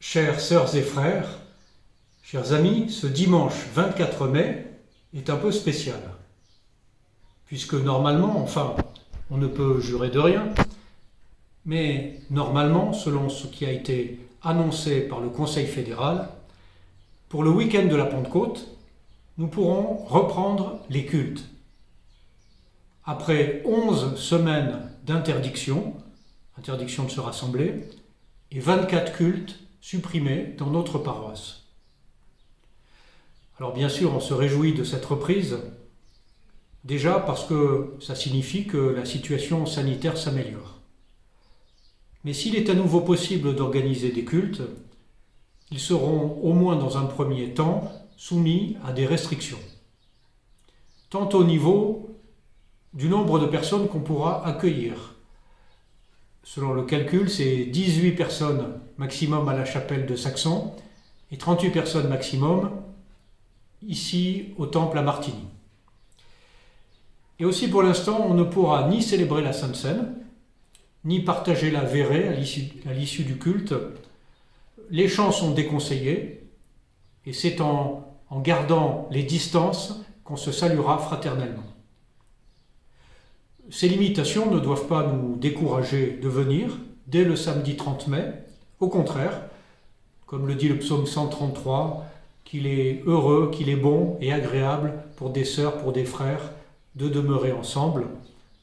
Chères sœurs et frères, chers amis, ce dimanche 24 mai est un peu spécial, puisque normalement, on ne peut jurer de rien, mais normalement, selon ce qui a été annoncé par le Conseil fédéral, pour le week-end de la Pentecôte, nous pourrons reprendre les cultes. Après 11 semaines d'interdiction de se rassembler, et 24 cultes supprimés dans notre paroisse. Alors bien sûr, on se réjouit de cette reprise, déjà parce que ça signifie que la situation sanitaire s'améliore. Mais s'il est à nouveau possible d'organiser des cultes, ils seront au moins dans un premier temps soumis à des restrictions. Tant au niveau du nombre de personnes qu'on pourra accueillir. Selon le calcul, c'est 18 personnes maximum à la chapelle de Saxon et 38 personnes maximum ici au temple à Martigny. Et aussi pour l'instant, on ne pourra ni célébrer la Sainte Seine, ni partager la vérée à l'issue du culte. Les chants sont déconseillés et c'est en gardant les distances qu'on se saluera fraternellement. Ces limitations ne doivent pas nous décourager de venir dès le samedi 30 mai. Au contraire, comme le dit le psaume 133, qu'il est heureux, qu'il est bon et agréable pour des sœurs, pour des frères, de demeurer ensemble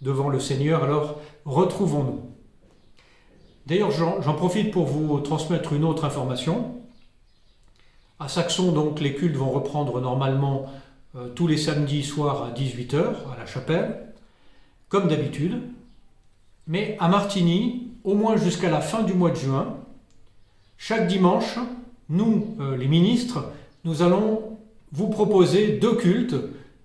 devant le Seigneur. Alors, retrouvons-nous. D'ailleurs, j'en profite pour vous transmettre une autre information. À Saxon, donc, les cultes vont reprendre normalement tous les samedis soirs à 18h à la chapelle, comme d'habitude. Mais à Martigny, au moins jusqu'à la fin du mois de juin, chaque dimanche, nous, les ministres, nous allons vous proposer 2 cultes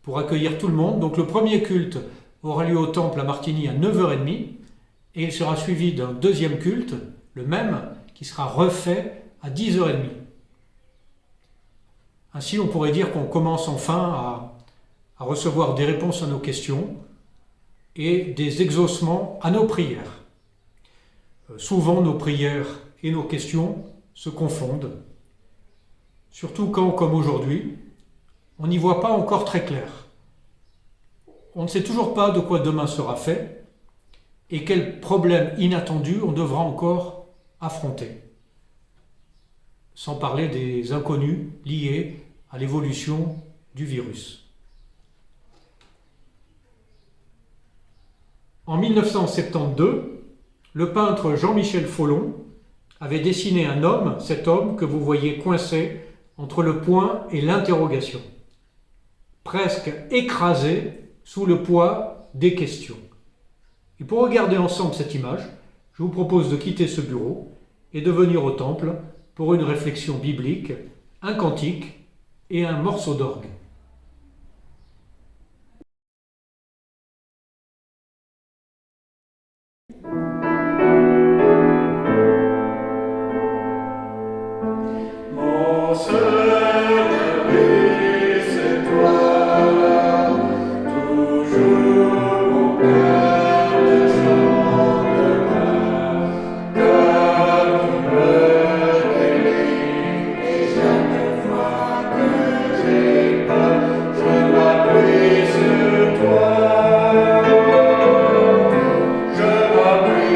pour accueillir tout le monde. Donc le premier culte aura lieu au temple à Martigny à 9h30 et il sera suivi d'un deuxième culte, le même, qui sera refait à 10h30. Ainsi, on pourrait dire qu'on commence enfin à recevoir des réponses à nos questions et des exaucements à nos prières. Souvent, nos prières et nos questions se confondent, surtout quand, comme aujourd'hui, on n'y voit pas encore très clair. On ne sait toujours pas de quoi demain sera fait et quels problèmes inattendus on devra encore affronter, sans parler des inconnus liés à l'évolution du virus. En 1972, le peintre Jean-Michel Folon avait dessiné un homme, cet homme que vous voyez coincé entre le point et l'interrogation, presque écrasé sous le poids des questions. Et pour regarder ensemble cette image, je vous propose de quitter ce bureau et de venir au temple pour une réflexion biblique, un cantique et un morceau d'orgue. Je m'appuie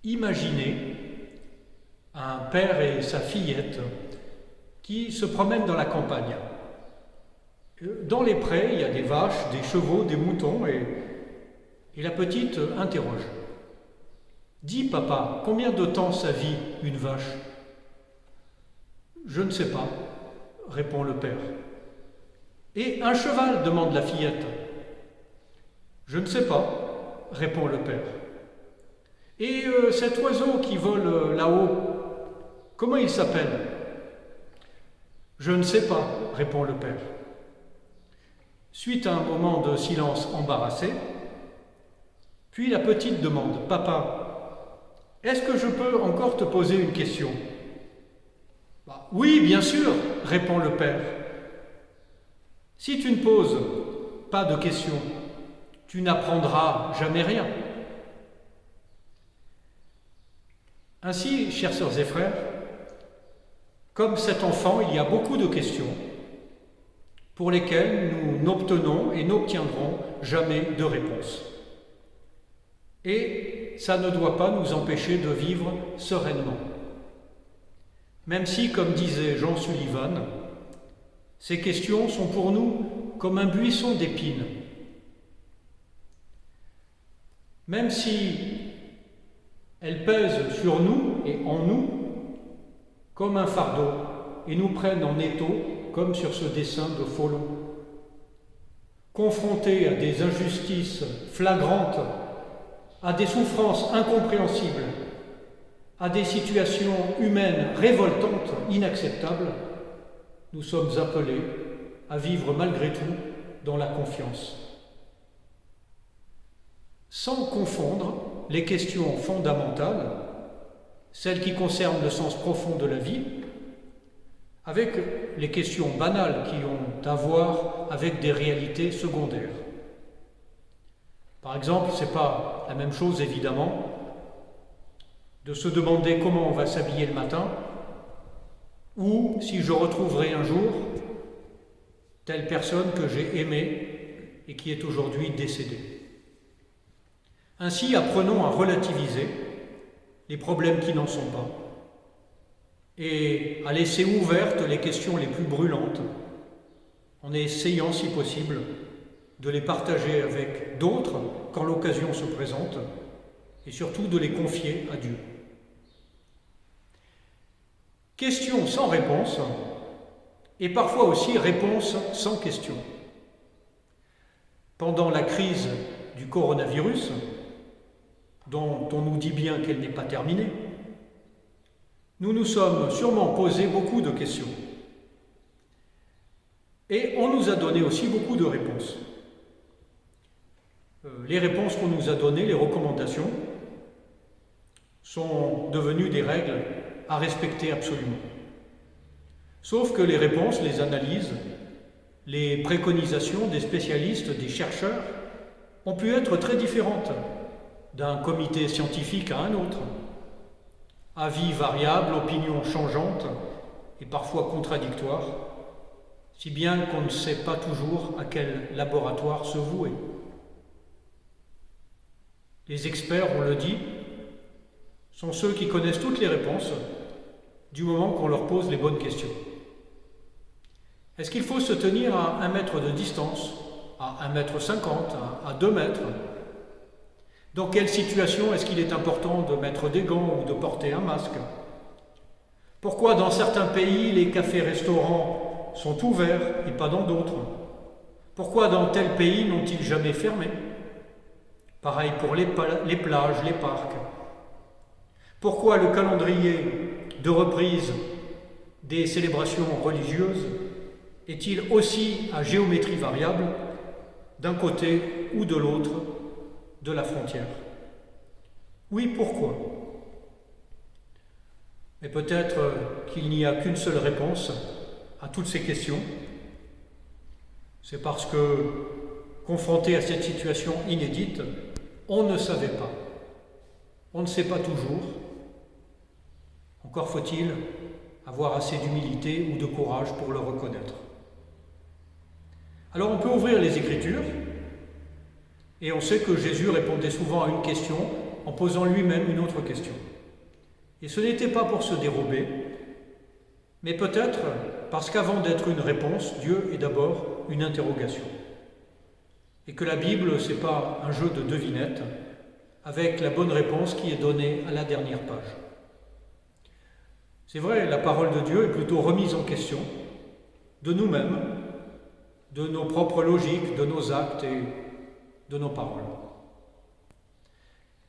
Imaginez un père et sa fillette qui se promènent dans la campagne. Dans les prés, il y a des vaches, des chevaux, des moutons, et la petite interroge. « Dis, papa, combien de temps ça vit une vache ?»« Je ne sais pas, » répond le père. « Et un cheval ?» demande la fillette. « Je ne sais pas, » répond le père. « Et cet oiseau qui vole là-haut, comment il s'appelle ?»« Je ne sais pas, » répond le père. Suite à un moment de silence embarrassé, puis la petite demande « Papa, est-ce que je peux encore te poser une question ?»« Oui, bien sûr, » répond le père. « Si tu ne poses pas de questions, tu n'apprendras jamais rien. » Ainsi, chères sœurs et frères, comme cet enfant, il y a beaucoup de questions pour lesquelles nous n'obtenons et n'obtiendrons jamais de réponse. Et ça ne doit pas nous empêcher de vivre sereinement. Même si, comme disait Jean Sullivan, ces questions sont pour nous comme un buisson d'épines. Même si elles pèsent sur nous et en nous comme un fardeau et nous prennent en étau comme sur ce dessin de Folon. Confrontés à des injustices flagrantes, à des souffrances incompréhensibles, à des situations humaines révoltantes, inacceptables, nous sommes appelés à vivre malgré tout dans la confiance. Sans confondre les questions fondamentales, celles qui concernent le sens profond de la vie, avec les questions banales qui ont à voir avec des réalités secondaires. Par exemple, ce n'est pas la même chose, évidemment, de se demander comment on va s'habiller le matin, ou si je retrouverai un jour telle personne que j'ai aimée et qui est aujourd'hui décédée. Ainsi, apprenons à relativiser les problèmes qui n'en sont pas, et à laisser ouvertes les questions les plus brûlantes, en essayant, si possible, de les partager avec d'autres quand l'occasion se présente, et surtout de les confier à Dieu. Questions sans réponse, et parfois aussi réponses sans question. Pendant la crise du coronavirus, dont on nous dit bien qu'elle n'est pas terminée, nous nous sommes sûrement posé beaucoup de questions. Et on nous a donné aussi beaucoup de réponses. Les réponses qu'on nous a données, les recommandations, sont devenues des règles à respecter absolument. Sauf que les réponses, les analyses, les préconisations des spécialistes, des chercheurs, ont pu être très différentes d'un comité scientifique à un autre. Avis variables, opinions changeantes et parfois contradictoires, si bien qu'on ne sait pas toujours à quel laboratoire se vouer. Les experts, on le dit, sont ceux qui connaissent toutes les réponses du moment qu'on leur pose les bonnes questions. Est-ce qu'il faut se tenir à 1 mètre de distance, à 1,50 m, à 2 mètres? Dans quelle situation est-ce qu'il est important de mettre des gants ou de porter un masque? Pourquoi dans certains pays les cafés-restaurants sont ouverts et pas dans d'autres? Pourquoi dans tel pays n'ont-ils jamais fermé? Pareil pour les plages, les parcs. Pourquoi le calendrier de reprise des célébrations religieuses est-il aussi à géométrie variable d'un côté ou de l'autre de la frontière? Oui, pourquoi? Mais peut-être qu'il n'y a qu'une seule réponse à toutes ces questions. C'est parce que, confronté à cette situation inédite, on ne savait pas. On ne sait pas toujours. Encore faut-il avoir assez d'humilité ou de courage pour le reconnaître. Alors on peut ouvrir les Écritures, et on sait que Jésus répondait souvent à une question en posant lui-même une autre question. Et ce n'était pas pour se dérober, mais peut-être parce qu'avant d'être une réponse, Dieu est d'abord une interrogation. Et que la Bible, ce n'est pas un jeu de devinettes, avec la bonne réponse qui est donnée à la dernière page. C'est vrai, la parole de Dieu est plutôt remise en question de nous-mêmes, de nos propres logiques, de nos actes et de nos paroles.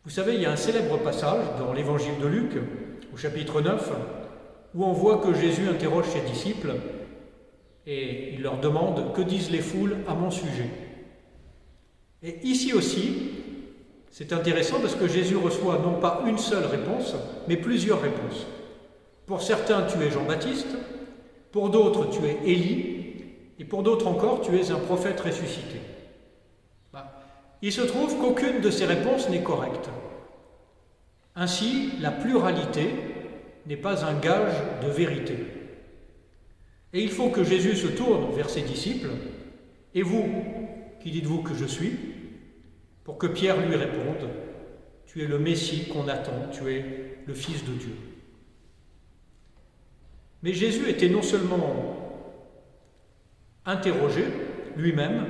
Vous savez, il y a un célèbre passage dans l'évangile de Luc, au chapitre 9, où on voit que Jésus interroge ses disciples et il leur demande « Que disent les foules à mon sujet ?» Et ici aussi, c'est intéressant parce que Jésus reçoit non pas une seule réponse, mais plusieurs réponses. Pour certains, tu es Jean-Baptiste, pour d'autres, tu es Élie, et pour d'autres encore, tu es un prophète ressuscité. Il se trouve qu'aucune de ces réponses n'est correcte. Ainsi, la pluralité n'est pas un gage de vérité. Et il faut que Jésus se tourne vers ses disciples. Et vous, qui dites-vous que je suis? Pour que Pierre lui réponde, tu es le Messie qu'on attend, tu es le Fils de Dieu. Mais Jésus était non seulement interrogé lui-même,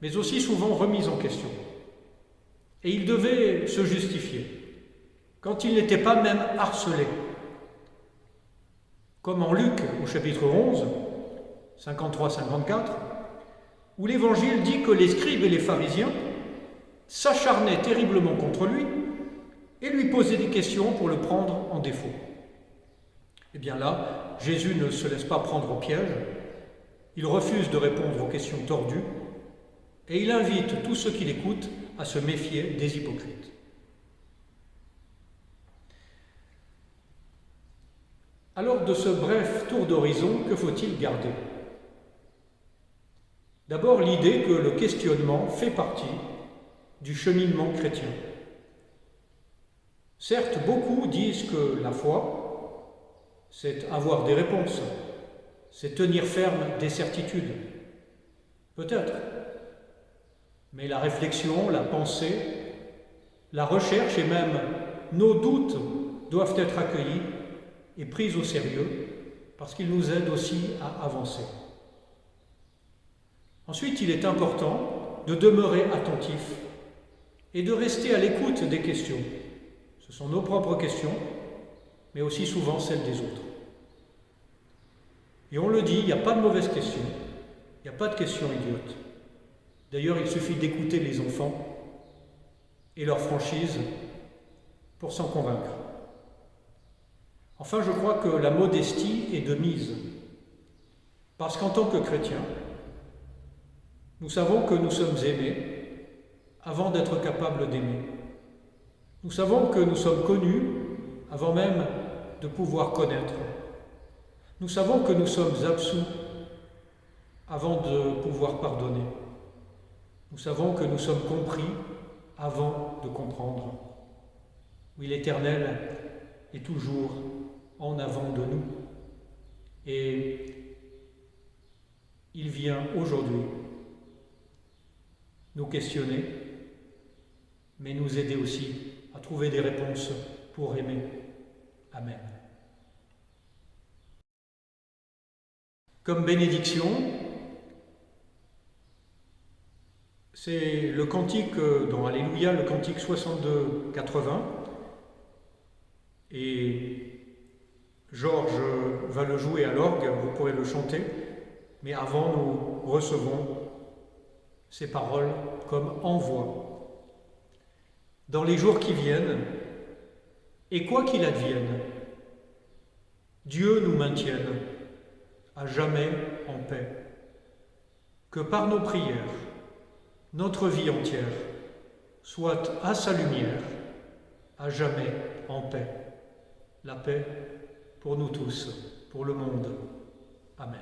mais aussi souvent remis en question. Et il devait se justifier, quand il n'était pas même harcelé. Comme en Luc, au chapitre 11, 53-54, où l'Évangile dit que les scribes et les pharisiens s'acharnaient terriblement contre lui et lui posaient des questions pour le prendre en défaut. Et bien là, Jésus ne se laisse pas prendre au piège, il refuse de répondre aux questions tordues et il invite tous ceux qui l'écoutent à se méfier des hypocrites. Alors, de ce bref tour d'horizon, que faut-il garder? D'abord, l'idée que le questionnement fait partie du cheminement chrétien. Certes, beaucoup disent que la foi, c'est avoir des réponses, c'est tenir ferme des certitudes. Peut-être. Mais la réflexion, la pensée, la recherche et même nos doutes doivent être accueillis et pris au sérieux parce qu'ils nous aident aussi à avancer. Ensuite, il est important de demeurer attentif et de rester à l'écoute des questions. Ce sont nos propres questions, mais aussi souvent celles des autres. Et on le dit, il n'y a pas de mauvaises questions, il n'y a pas de questions idiotes. D'ailleurs, il suffit d'écouter les enfants et leur franchise pour s'en convaincre. Enfin, je crois que la modestie est de mise, parce qu'en tant que chrétiens, nous savons que nous sommes aimés avant d'être capables d'aimer. Nous savons que nous sommes connus avant même de pouvoir connaître. Nous savons que nous sommes absous avant de pouvoir pardonner. Nous savons que nous sommes compris avant de comprendre. Oui, l'Éternel est toujours en avant de nous. Et il vient aujourd'hui nous questionner, mais nous aider aussi à trouver des réponses pour aimer. Amen. Comme bénédiction, c'est le cantique dans Alléluia, le cantique 62-80. Et Georges va le jouer à l'orgue, vous pourrez le chanter. Mais avant, nous recevons ces paroles comme envoi. Dans les jours qui viennent, et quoi qu'il advienne, Dieu nous maintienne à jamais en paix. Que par nos prières, notre vie entière soit à sa lumière, à jamais en paix. La paix pour nous tous, pour le monde. Amen.